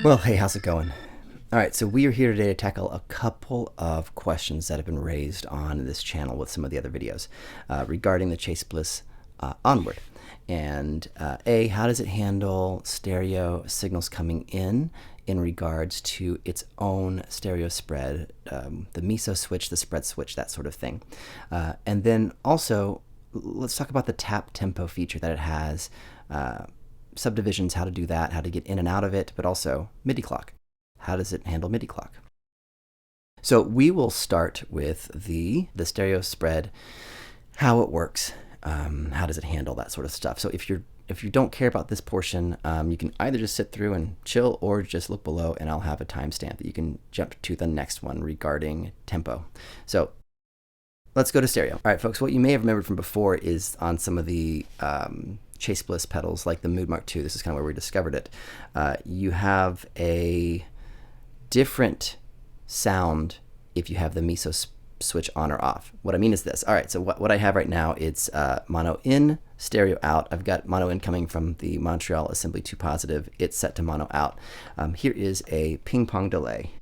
Well, hey, how's it going? All right, so we are here today to tackle a couple of questions that have been raised on this channel with some of the other videos regarding the Chase Bliss Onward. And how does it handle stereo signals coming in regards to its own stereo spread, the meso switch, the spread switch, that sort of thing. And then also, let's talk about the tap tempo feature that it has, subdivisions, how to do that, how to get in and out of it, but also MIDI clock. How does it handle MIDI clock? So we will start with the stereo spread, how it works, how does it handle that sort of stuff. So if you don't care about this portion, you can either just sit through and chill or just look below and I'll have a timestamp that you can jump to the next one regarding tempo. So let's go to stereo. All right, folks, what you may have remembered from before is on some of the Chase Bliss pedals, like the Mood Mark II, this is kind of where we discovered it, you have a different sound if you have the meso switch on or off. What I mean is this. All right, so what I have right now, it's mono in, stereo out. I've got mono in coming from the Montreal Assembly 2 positive. It's set to mono out. Here is a ping pong delay.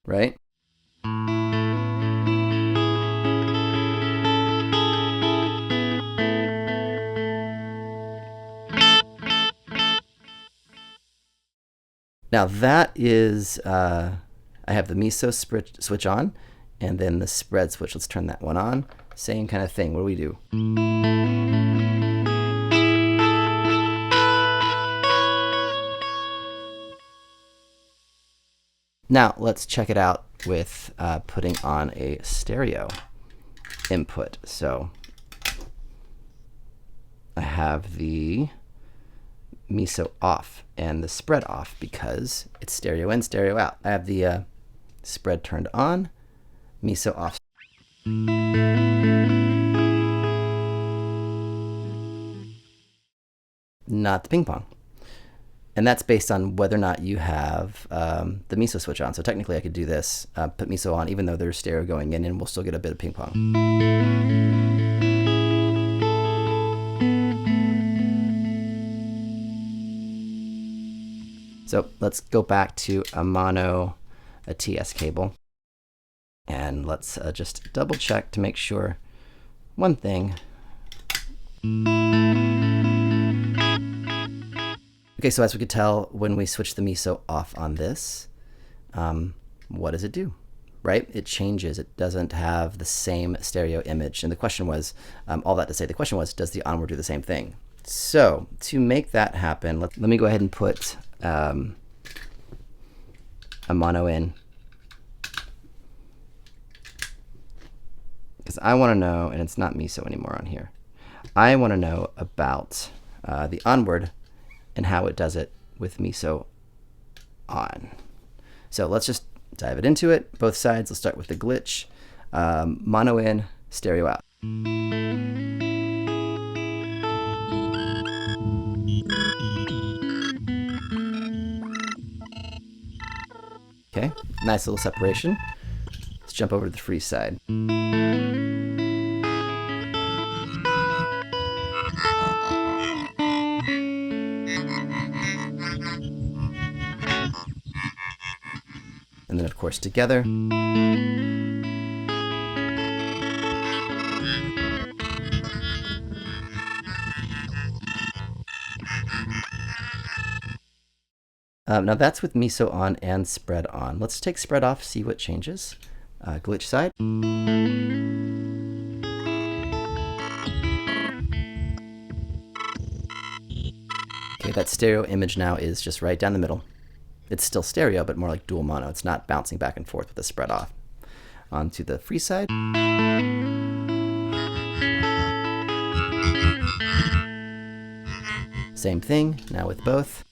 Right? Now that is, I have the meso switch on, and then the spread switch. Let's turn that one on. Same kind of thing. What do we do? Now let's check it out with putting on a stereo input. So I have the meso off and the spread off because it's stereo in, stereo out. I have the spread turned on, meso off. Not the ping pong. And that's based on whether or not you have the meso switch on. So technically I could do this, put meso on even though there's stereo going in, and we'll still get a bit of ping pong. So let's go back to a TS cable, and let's just double check to make sure one thing. Okay, so as we could tell, when we switch the meso off on this, what does it do? Right? It changes. It doesn't have the same stereo image. And the question was, all that to say, the question was, does the Onward do the same thing? So to make that happen, let me go ahead and put a mono in, because I want to know, and it's not meso anymore on here, I want to know about the Onward and how it does it with meso on. So let's just dive it into it, both sides. Let's start with the glitch. Mono in, stereo out. Okay, nice little separation. Let's jump over to the free side. And then of course together. Now that's with meso on and spread on. Let's take spread off, see what changes. Glitch side. Okay, that stereo image now is just right down the middle. It's still stereo, but more like dual mono. It's not bouncing back and forth with the spread off. Onto the free side. Same thing, now with both.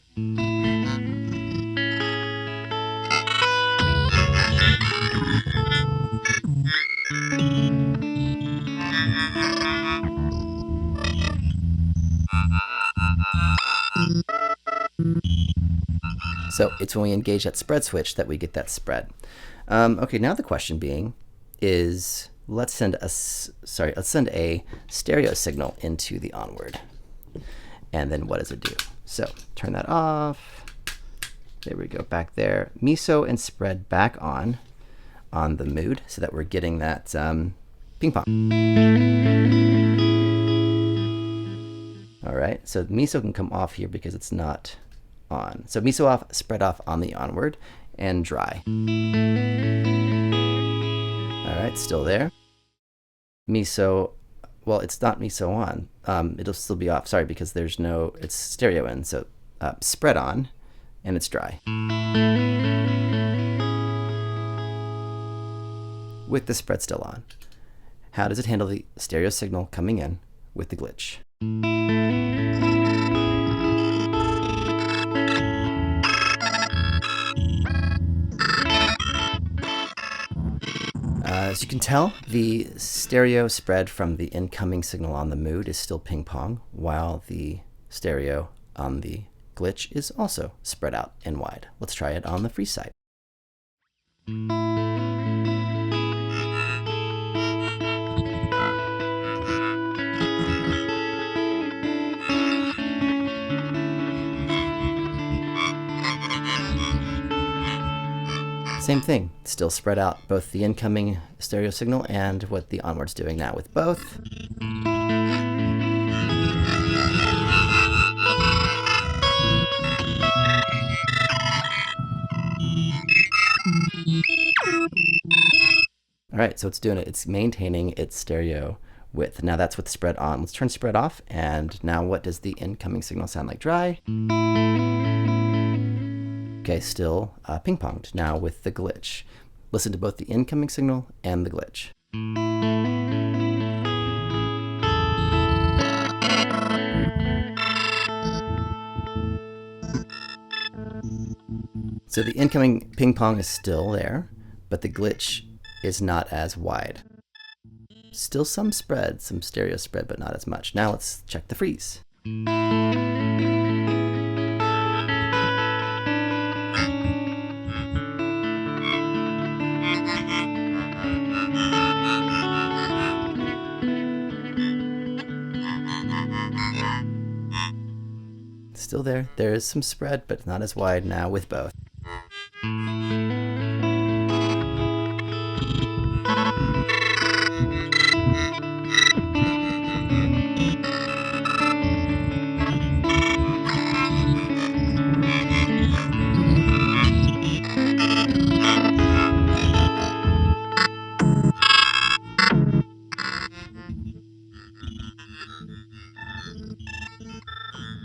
So it's when we engage that spread switch that we get that spread. Okay, now the question being is, let's send a stereo signal into the Onward. And then what does it do? So turn that off. There we go, back there. Miso and spread back on the mood so that we're getting that ping pong. All right, so miso can come off here because it's not on. So miso off, spread off on the onward, and dry. All right, still there. Miso, well, it's not miso on. It'll still be off, sorry, because there's no, it's stereo in. So spread on, and it's dry. With the spread still on. How does it handle the stereo signal coming in with the glitch? As you can tell, the stereo spread from the incoming signal on the mood is still ping pong, while the stereo on the glitch is also spread out and wide. Let's try it on the free side. Same thing, still spread out both the incoming stereo signal and what the onward's doing now with both. All right, so it's doing it. It's maintaining its stereo width. Now that's with spread on. Let's turn spread off. And now what does the incoming signal sound like dry? Okay, still ping-ponged now with the glitch. Listen to both the incoming signal and the glitch. So the incoming ping-pong is still there, but the glitch is not as wide. Still some spread, some stereo spread, but not as much. Now let's check the freeze. Still there. There is some spread, but not as wide now with both.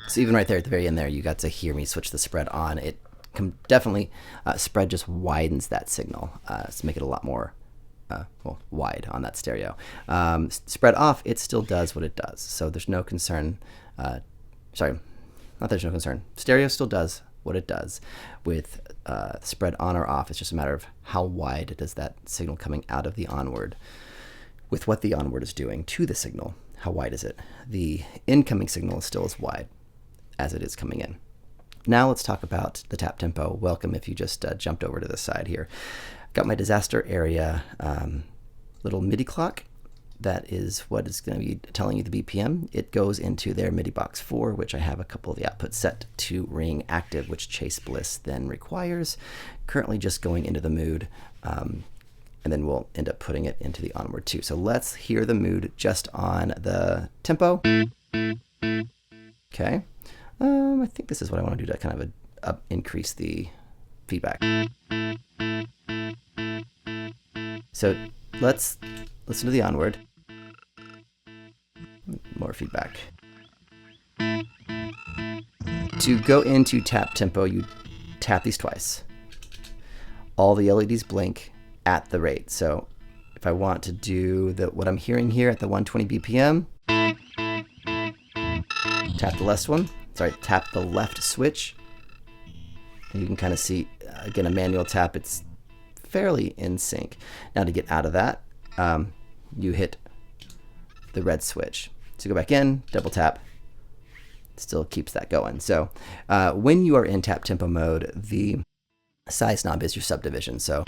So even right there at the very end there, you got to hear me switch the spread on. It definitely, spread just widens that signal to make it a lot more well, wide on that stereo. Spread off, it still does what it does. So there's no concern. Sorry, not there's no concern. Stereo still does what it does. With spread on or off, it's just a matter of how wide does that signal coming out of the onward with what the onward is doing to the signal. How wide is it? The incoming signal is still as wide as it is coming in. Now let's talk about the tap tempo. Welcome if you just jumped over to the side here. Got my disaster area little MIDI clock. That is what is going to be telling you the BPM. It goes into their MIDI box 4, which I have a couple of the outputs set to ring active, which Chase Bliss then requires. Currently just going into the mood, and then we'll end up putting it into the onward too. So let's hear the mood just on the tempo. Okay. I think this is what I want to do to kind of increase the feedback. So let's listen to the onward. More feedback. To go into tap tempo, you tap these twice. All the LEDs blink at the rate. So if I want to do what I'm hearing here at the 120 BPM, tap the left one. Sorry, tap the left switch. And you can kind of see, again, a manual tap. It's fairly in sync. Now to get out of that, you hit the red switch. So go back in, double tap, still keeps that going. So when you are in tap tempo mode, the size knob is your subdivision. So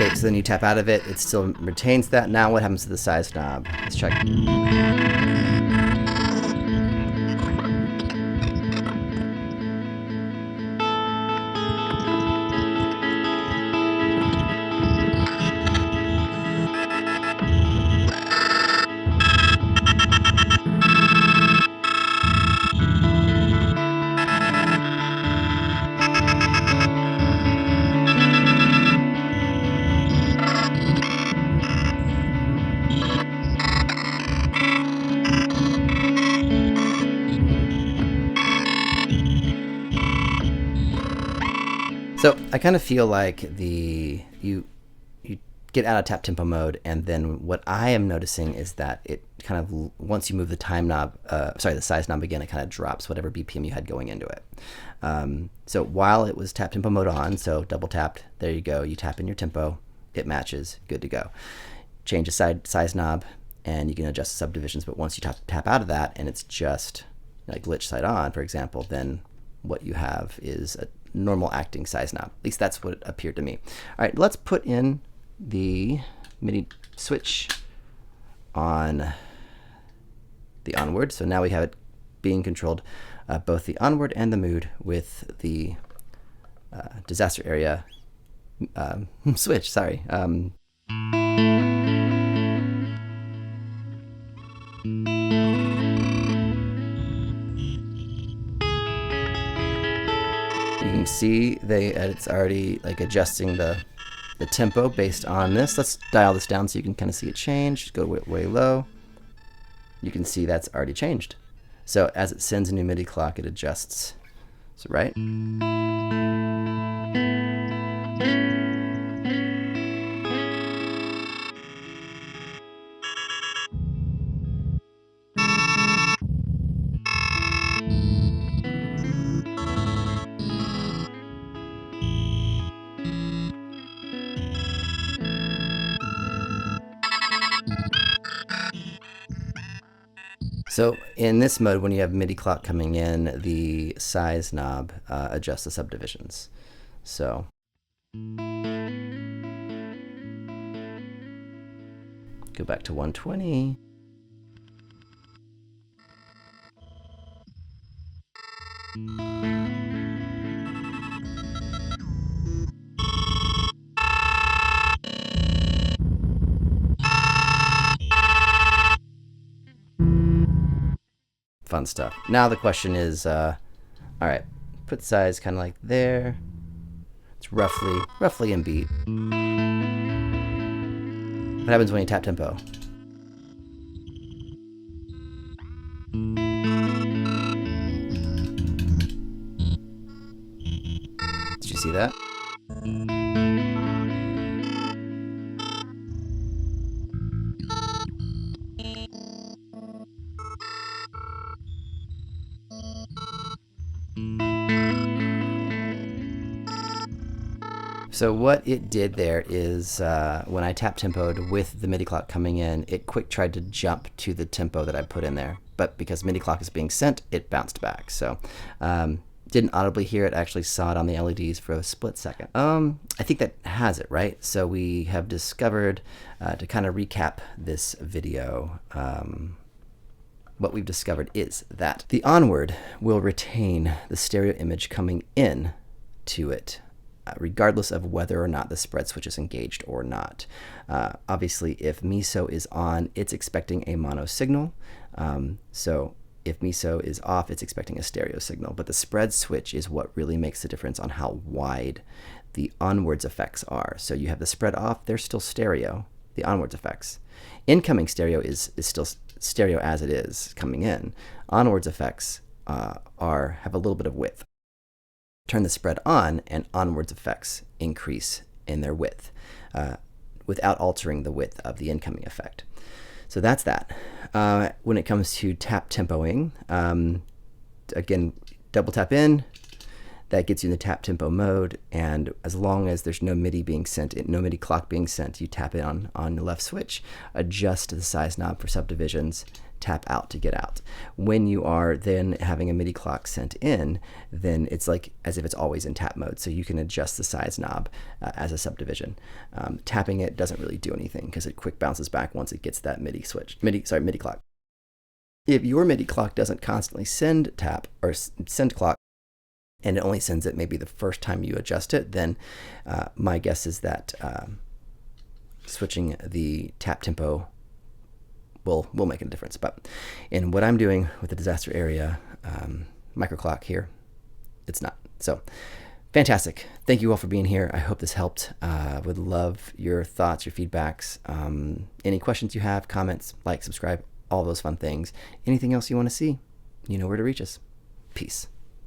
Okay, so then you tap out of it, it still retains that. Now what happens to the size knob? Let's check. So I kind of feel like you get out of tap tempo mode, and then what I am noticing is that it kind of, once you move the time knob, the size knob again, it kind of drops whatever BPM you had going into it. So while it was tap tempo mode on, so double tapped, there you go, you tap in your tempo, it matches, good to go. Change the size knob, and you can adjust the subdivisions, but once you tap out of that and it's just like glitch side on, for example, then what you have is a normal acting size knob. At least that's what it appeared to me. All right, let's put in the MIDI switch on the Onward. So now we have it being controlled, both the Onward and the mood, with the disaster area switch, sorry. You can see it's already like adjusting the tempo based on this. Let's dial this down so you can kind of see it change. Just go way low. You can see that's already changed. So as it sends a new MIDI clock, it adjusts. So right. So in this mode, when you have MIDI clock coming in, the size knob adjusts the subdivisions. So go back to 120. Fun stuff. Now the question is, all right, put size kind of like there. It's roughly in beat. What happens when you tap tempo? Did you see that? So what it did there is when I tap tempoed with the MIDI clock coming in, it quick tried to jump to the tempo that I put in there. But because MIDI clock is being sent, it bounced back. So didn't audibly hear it, actually saw it on the LEDs for a split second. I think that has it, right? So we have discovered, to kind of recap this video, what we've discovered is that the Onward will retain the stereo image coming in to it, regardless of whether or not the spread switch is engaged or not. Obviously, if MISO is on, it's expecting a mono signal. So if MISO is off, it's expecting a stereo signal. But the spread switch is what really makes the difference on how wide the Onward's effects are. So you have the spread off, they're still stereo, the Onward's effects. Incoming stereo is still stereo as it is coming in. Onward's effects have a little bit of width. Turn the spread on, and Onward's effects increase in their width without altering the width of the incoming effect. So that's that. When it comes to tap tempoing, again, double tap in, that gets you in the tap tempo mode, and as long as there's no MIDI being sent, no MIDI clock being sent, you tap it on the left switch, adjust the size knob for subdivisions, tap out to get out. When you are then having a MIDI clock sent in, then it's like as if it's always in tap mode, so you can adjust the size knob as a subdivision. Tapping it doesn't really do anything because it quick bounces back once it gets that MIDI clock. If your MIDI clock doesn't constantly send tap or send clock, and it only sends it maybe the first time you adjust it, then my guess is that switching the tap tempo will make a difference. But in what I'm doing with the disaster area micro clock here, it's not. So fantastic. Thank you all for being here. I hope this helped. Would love your thoughts, your feedbacks, any questions you have, comments, like, subscribe, all those fun things. Anything else you want to see, you know where to reach us. Peace.